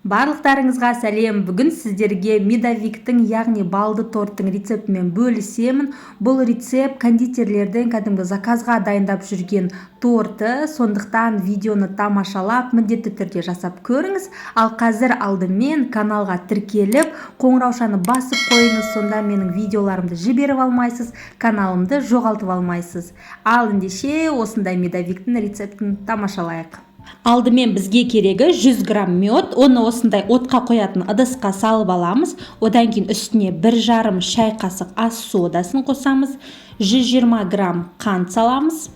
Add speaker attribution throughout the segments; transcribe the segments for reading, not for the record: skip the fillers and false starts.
Speaker 1: Барлықтарыңызға сәлем. Бүгін сіздерге медовиктің, яғни балды торттың рецептімен бөлісемін. Бұл рецепт кондитерлердің кәдімгі заказға дайындап жүрген торты, сондықтан видеоны тамашалап, міндетті түрде жасап көріңіз. Ал қазір алдымен каналға тіркеліп, қоңыраушаны басып қойыңыз, сонда менің видеоларымды жіберіп алмайсыз, каналымды жоғалтып алмайсыз. Ал ендеше осындай медовиктің рецептін тамашалайық. Алдымен бізге керегі 100 грамм мед, оны осындай отқа қоятын ыдысқа салып аламыз. Одан кейін үстіне 1,5 шай қасық ас содасын қосамыз. 120 грамм қант саламыз.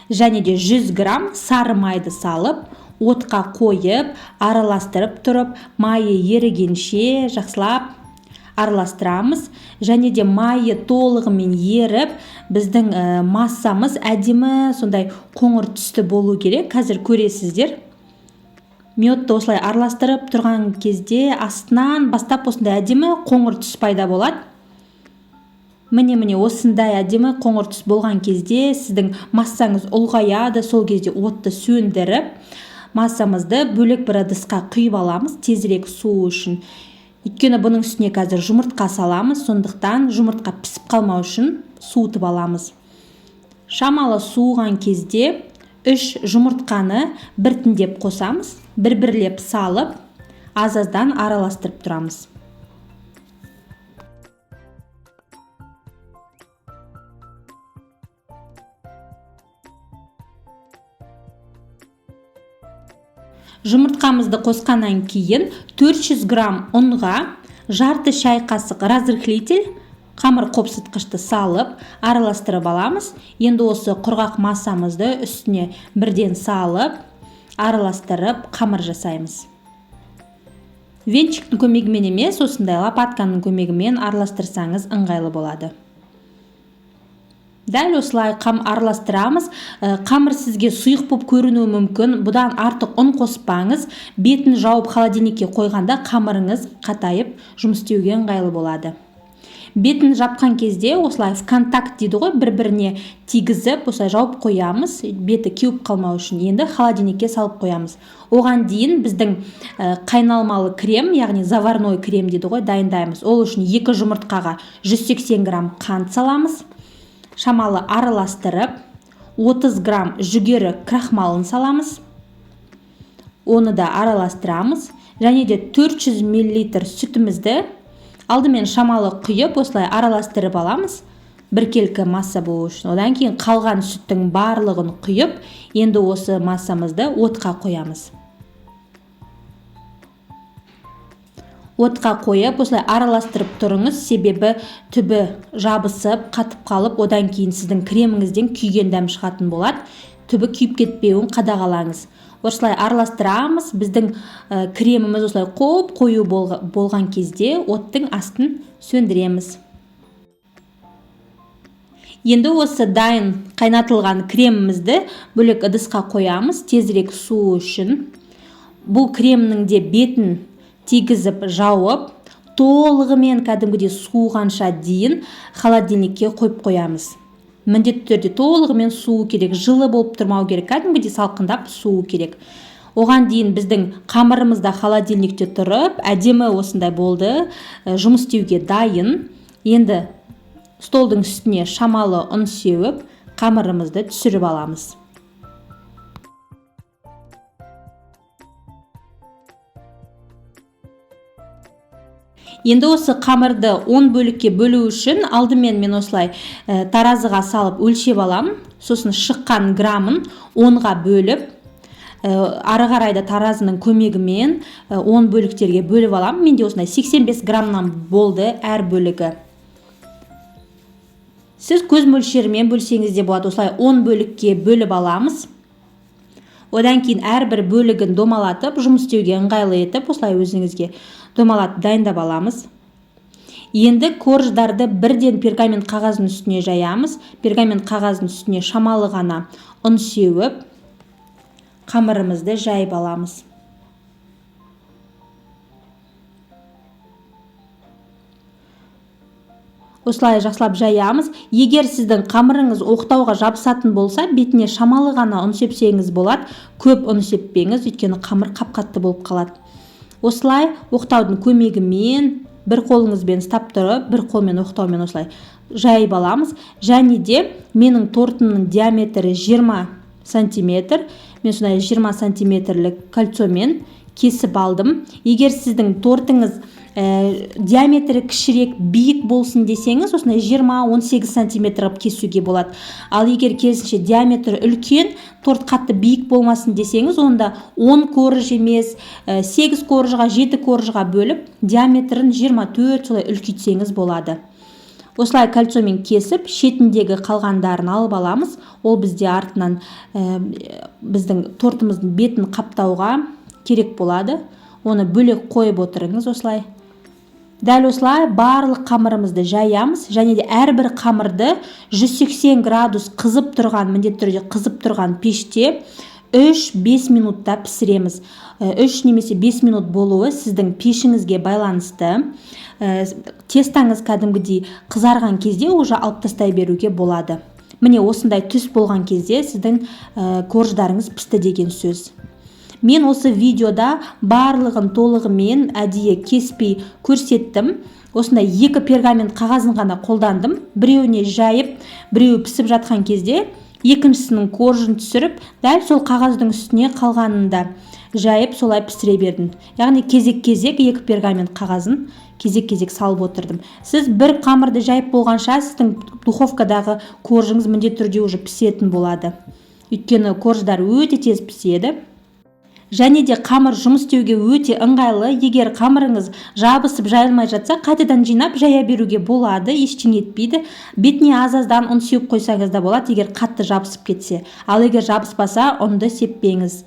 Speaker 1: Және де 100 грамм сары майды салып, отқа қойып, араластырып тұрып, майы ерігенше жақсылап араластырамыз. Және де майы толығымен еріп, біздің массамыз әдемі сондай қоңыр түсті болу керек. Қазір көресіздер. Медті осылай араластырып тұрған кезде астынан бастап осындай әдемі қоңыр түс пайда болады. Міне осындай әдемі қоңыр түс болған кезде сіздің массаңыз ұлғаяды. Сол кезде отты сөндіріп, массамызды бөлек бір ыдысқа құйып аламыз, тезірек суы үшін. Өйткені бұның үстіне қазір жұмыртқа саламыз, сондықтан жұмыртқа пісіп қалмау үшін суытып аламыз. Шамалы суыған кезде 3 жұмыртқаны біртіндеп қосамыз, бір-бірлеп салып, аз-аздан араластырып тұрамыз. Жұмыртқамызды қосқаннан кейін 400 грамм ұнға жарты шай қасық разрыхлитель, қамыр қопсытқышты салып, араластырып аламыз. Енді осы құрғақ массамызды үстіне бірден салып, араластырып, қамыр жасаймыз. Венчиктің көмегімен емес, осындай лопатканың көмегімен араластырсаңыз ыңғайлы болады. Дәл осылай араластырамыз. Қамыр сізге сұйық болып көрінуі мүмкін. Бұдан артық ұн қоспаңыз. Бетін жауып холодильникке қойғанда қамырыңыз қатайып жұмыс істеуге ыңғайлы болады. Бетін жапқан кезде осылай в контакт дейді ғой, бір-біріне тигізіп, осылай жауып қоямыз, беті кеуіп қалмау үшін. Енді холодильникке салып қоямыз. Оған дейін біздің қайналмалы крем, яғни заварной крем дейді ғой, дайындаймыз. Ол үшін 2 жұмыртқаға 180 грамм қант саламыз. Шамалы араластырып, 30 грамм жүгері крахмалын саламыз. Оны да араластырамыз. Және де 400 мл сүтімізді алдымен шамалы құйып, осылай араластырып аламыз. Біркелкі масса болу үшін. Одан кейін қалған сүттің барлығын құйып, енді осы массамызды отқа қоямыз. Отқа қойып, осылай араластырып тұрыңыз, себебі түбі жабысып, қатып қалып, одан кейін сіздің креміңізден күйген дәм шығатын болады. Түбі күйіп кетпеуін қадағалаңыз. Осылай араластырамыз, біздің креміміз осылай қою болған кезде оттың астын сөндіреміз. Енді осы дайын қайнатылған кремімізді бөлек ыдысқа қоямыз, тезірек суы үшін. Бұл кремнің де бетін тигізіп жауып, толығымен кәдімгідей суығанша дейін холодильникке қойып қоямыз. Міндетті түрде толығымен суы керек, жылы болып тұрмау керек, кәдімгідей салқындап суы керек. Оған дейін біздің қамырымыз да холодильникте тұрып, әдемі осындай болды, жұмыс істеуге дайын. Енді столдың үстіне шамалы ұн сеуіп, қамырымызды түсіріп аламыз. Енді осы қамырды 10 бөлікке бөлу үшін алдымен мен осылай таразыға салып өлшеп аламын. Сосын шыққан грамын 10-ға бөліп, ары қарайда таразының көмегімен 10 бөліктерге бөліп аламын. Менде осындай 85 граммнан болды әр бөлігі. Сіз көз мөлшерімен бөлсеңіз де болады. Осылай 10 бөлікке бөліп аламыз. Одан кейін әрбір бөлігін домалатып, жұмыс істеуге ыңғайлы етіп, осылай өзіңізге домалатып дайындап аламыз. Енді корждарды бірден пергамент қағаздың үстіне жаямыз. Пергамент қағаздың үстіне шамалы ғана ұн сеуіп, қамырымызды жайып аламыз. Осылай жақсылап жаямыз. Егер сіздің қамырыңыз оқтауға жабысатын болса, бетіне шамалы ғана ұн сепсеңіз болады. Көп ұн сеппеңіз, өйткені қамыр қап-қатты болып қалады. Осылай оқтаудың көмегімен бір қолыңызбен ұстап тұрып, бір қолмен оқтаумен осылай жайып аламыз. Және де менің тортымның диаметрі 20 сантиметр. Мен сондай 20 сантиметрлік кольцомен кесіп алдым. Егер сіздің тортыңыз диаметрі кішірек, биік болсын десеңіз, осындай 20-18 сантиметр қылып кесуге болады. Ал егер керісінше диаметрі үлкен, торт қатты биік болмасын десеңіз, онда 10 корж емес, 8 коржға, 7 коржға бөліп, диаметрін 24 солай үлкейтсеңіз болады. Осылай кольцомен кесіп, шетіндегі қалғандарын алып аламыз. Ол бізде артынан біздің тортымыздың бетін қаптауға керек болады. Оны бөлек қойып отырыңыз осылай. Дәл осылай барлық қамырымызды жаямыз, және де әрбір қамырды 180 градус қызып тұрған, міндетті түрде қызып тұрған пеште 3-5 минутта пісіреміз. 3 немесе 5 минут болуы сіздің пешіңізге байланысты. Тестаңыз кәдімгідей қызарған кезде уже алып тастай беруге болады. Міне осындай түс болған кезде сіздің корждарыңыз пісті деген сөз. Мен осы видеода барлығын толығымен әдейі кеспей көрсеттім. Осындай 2 пергамент қағазын ғана қолдандым. Біреуіне жайып, біреуі пісіп жатқан кезде екіншісінің коржын түсіріп, дәл сол қағаздың үстіне қалғанында жайып, солай пісіре бердім. Яғни кезек-кезек 2 пергамент қағазын кезек-кезек салып отырдым. Сіз бір қамырды жайып болғанша, сіздің духовкадағы коржыңыз міндетті түрде уже пісетін болады. Өйткені корждар өте тез піседі. Және де қамыр жұмыс істеуге өте ыңғайлы. Егер қамырыңыз жабысып жайылмай жатса, қайтадан жинап жая беруге болады, ештеңе етпейді. Бетіне аз-аздан ұн сеуіп қойсаңыз да болады, егер қатты жабысып кетсе. Ал егер жабыспаса, ұнды сеппеңіз.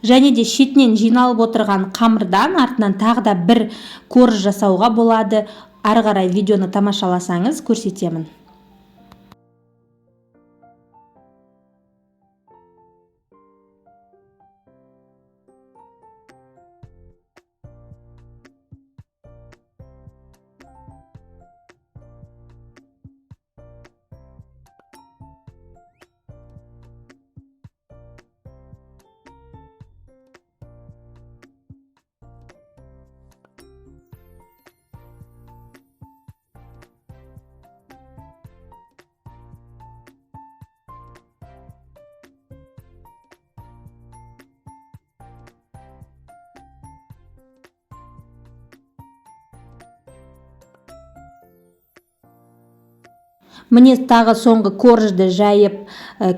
Speaker 1: Және де шетінен жиналып отырған қамырдан артынан тағы да бір корж жасауға болады. Ары қарай видеоны тамашаласаңыз көрсетемін. Міне тағы соңғы коржды жайып,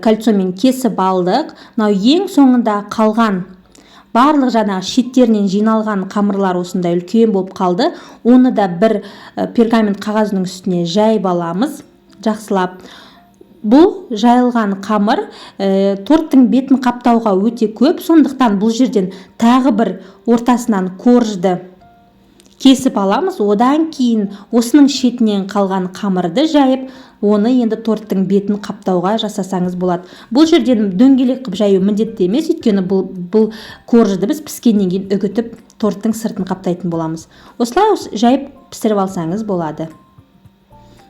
Speaker 1: кольцомен кесіп алдық. Мынау ең соңында қалған барлық жаңағы шеттерінен жиналған қамырлар осындай үлкен болып қалды. Оны да бір пергамент қағазының үстіне жайып аламыз, жақсылап. Бұл жайылған қамыр торттың бетін қаптауға өте көп, сондықтан бұл жерден тағы бір ортасынан коржды кесіп аламыз. Одан кейін осының шетінен қалған қамырды жайып, оны енді торттың бетін қаптауға жасасаңыз болады. Бұл жерден дөңгелек қып жаю міндетті емес, өйткені бұл коржды біз піскеннен кейін үгітіп торттың сыртын қаптайтын боламыз. Осылай жайып пісіріп алсаңыз болады.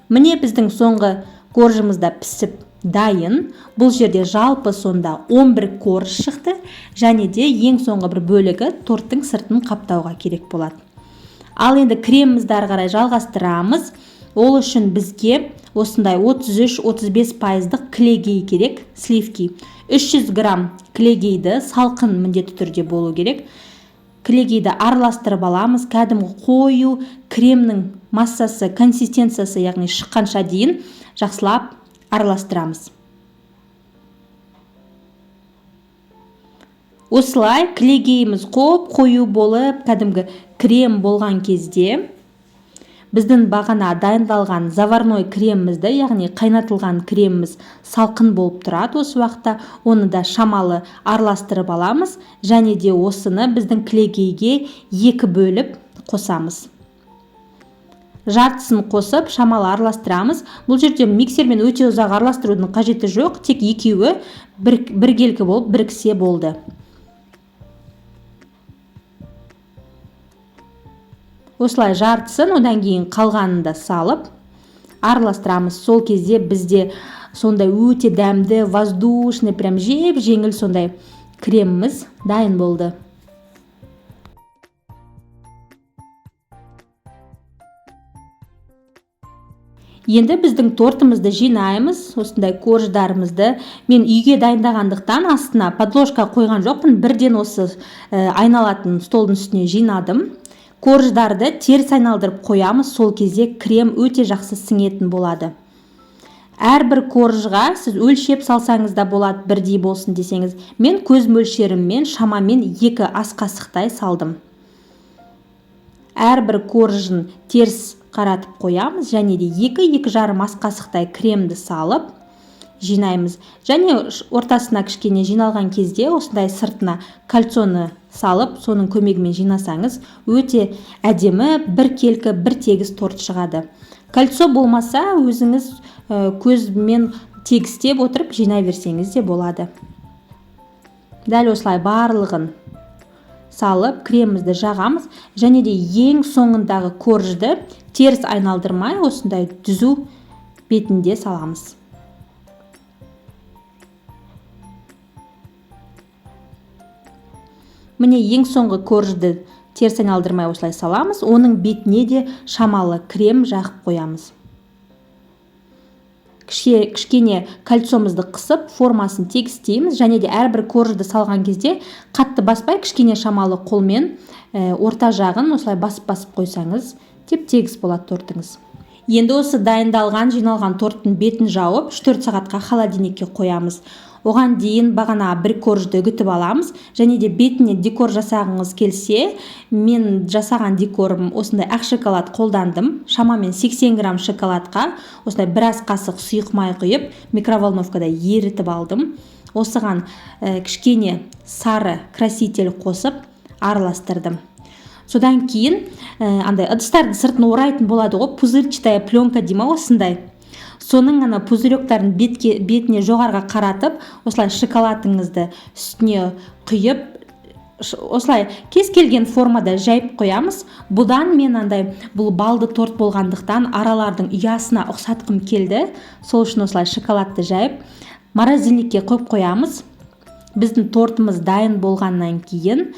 Speaker 1: Міне біздің соңғы коржымыз да пісіп дайын. Бұл жерде жалпы сонда 11 корж шықты, және де ең соңғы бір бөлігі торттың сыртын қаптауға керек болады. Ал енді кремімізді ары қарай жалғастырамыз. Ол үшін бізге осындай 33-35% клегей керек, сливки. 300 грамм клегейді салқын міндетті түрде болу керек. Клегейді араластырып аламыз. Кәдімгі қою кремнің массасы, консистенциясы, яғни шыққанша дейін жақсылап араластырамыз. Осылай клегейіміз қою болып, кәдімгі крем болған кезде біздің бағана дайындалған заварной кремімізді, яғни қайнатылған креміміз салқын болып тұрады. Осы уақытта оны да шамалы араластырып аламыз, және де осыны біздің клегейге 2 бөліп қосамыз. Жартысын қосып шамалы араластырамыз. Бұл жерде миксермен өте ұзақ араластырудың қажеті жоқ, тек екеуі біркелкі болып біріксе болды. Осылай жартысын, одан кейін қалғанын да салып, араластырамыз. Сол кезде бізде сондай өте дәмді, воздушный, прям жеп жеңіл сондай креміміз дайын болды. Енді біздің тортымызды жинаймыз. Осындай корждарымызды мен үйге дайындағандықтан астына подложка қойған жоқпын. Бірден осы айналатын столдың үстіне жинадым. Корждарды теріс айналдырып қоямыз. Сол кезде крем өте жақсы сіңетін болады. Әрбір коржға сіз өлшеп салсаңыз да болады, бірдей болсын десеңіз. Мен көз мөлшеріммен шамамен 2 ас қасықтай салдым. Әрбір коржын теріс қаратып қоямыз, және де 2-2,5 ас қасықтай кремді салып жинаймыз. Және ортасына кішкене жиналған кезде осындай сыртына кольцоны салып, соның көмегімен жинасаңыз, өте әдемі, бір келкі, бір тегіс торт шығады. Кольцо болмаса, өзіңіз көзмен тегістеп отырып жинай берсеңіз де болады. Дәл осылай барлығын салып, кремімізді жағамыз, және де ең соңындағы коржды теріс айналдырмай, осындай түзу бетінде саламыз. Міне ең соңғы коржды теріс айналдырмай осылай саламыз, оның бетіне де шамалы крем жағып қоямыз. Кішкене кольцомызды қысып, формасын тегістейміз, және де әрбір коржды салған кезде қатты баспай, кішкене шамалы қолмен орта жағын осылай басып қойсаңыз, теп-тегіс болады тортыңыз. Енді осы дайындалған, жиналған торттың бетін жауып, 3-4 сағатқа холодильникке қоямыз. Оған дейін бағана бір коржды үгітіп аламыз, және де бетіне декор жасағыңыз келсе, мен жасаған декорым осындай ақ шоколад қолдандым. Шамамен 80 грамм шоколадқа осындай бір ас қасық сұйық май құйып, микроволновкада ерітіп алдым. Осыған кішкене сары краситель қосып араластырдым. Содан кейін андай ыдыстардың сыртын орайтын болады ғой, пузырчатая пленка дейма, осындай. Соның ана пузыректарын бетіне жоғарға қаратып, осылай шоколадыңызды үстіне құйып, осылай кез келген формада жайып қоямыз. Бұдан мен бұл балды торт болғандықтан аралардың ұясына ұқсатқым келді. Сол үшін осылай шоколадты жайып, морозильникке қойып қоямыз. Біздің тортымыз дайын болғаннан кейін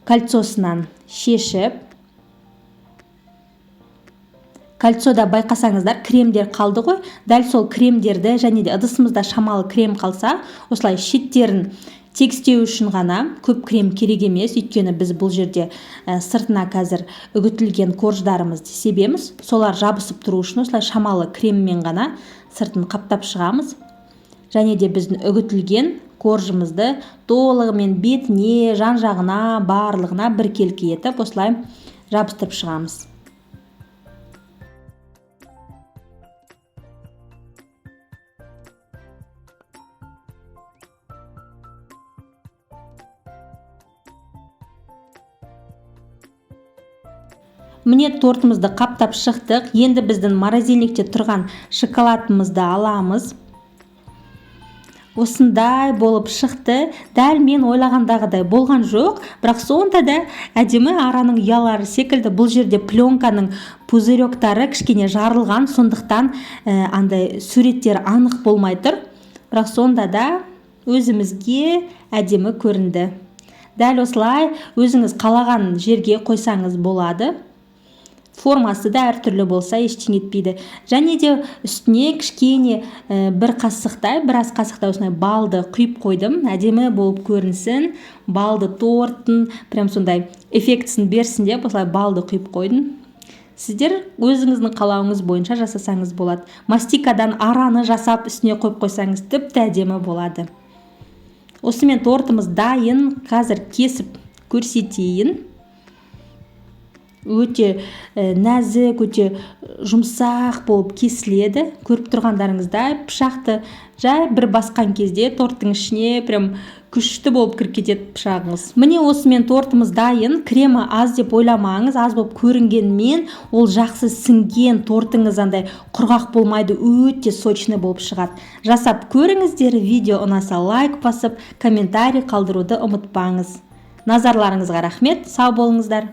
Speaker 1: кольцосынан шешіп, кольцода байқасаңыздар, кремдер қалды ғой. Дәл сол кремдерді, және де ыдысымызда шамалы крем қалса, осылай шеттерін тегістеу үшін ғана көп крем керек емес. Өйткені біз бұл жерде сыртына қазір үгітілген корждарымызды себеміз. Солар жабысып тұру үшін осылай шамалы креммен ғана сыртын қаптап шығамыз. Және де біздің үгітілген коржымызды толығымен бетіне, жан жағына, барлығына бір келкі етіп осылай жабыстырып шығамыз. Міне тортымызды қаптап шықтық. Енді біздің морозильникте тұрған шоколадымызды аламыз. Осындай болып шықты. Дәл мен ойлағандағыдай болған жоқ, бірақ сонда да әдемі араның ұялары секілді. Бұл жерде пленканың пузыректары кішкене жарылған, сондықтан андай суреттер анық болмай тұр. Бірақ сонда да өзімізге әдемі көрінді. Дәл осылай өзіңіз қалаған жерге қойсаңыз болады. Формасы да әртүрлі болса ештеңе етпейді. Және де үстіне кішкене бір қасықтай, бір ас қасықтай осындай балды құйып қойдым. Әдемі болып көрінсін, балды торттың прям сондай эффектісін берсін деп осылай балды құйып қойдым. Сіздер өзіңіздің қалауыңыз бойынша жасасаңыз болады. Мастикадан араны жасап үстіне қойып қойсаңыз тіпті әдемі болады. Осымен тортымыз дайын. Қазір кесіп көрсетейін. Өте нәзік, өте жұмсақ болып кесіледі. Көріп тұрғандарыңыздай, пышақты жай бір басқан кезде торттың ішіне прям күшті болып кіріп кетеді пышағыңыз. Міне осымен тортымыз дайын. Кремі аз деп ойламаңыз, аз болып көрінгенмен ол жақсы сіңген, тортыңыз андай құрғақ болмайды, өте сочный болып шығады. Жасап көріңіздер. Видео ұнаса лайк басып, комментарий қалдыруды ұмытпаңыз. Назарларыңызға рахмет. Сау болыңыздар.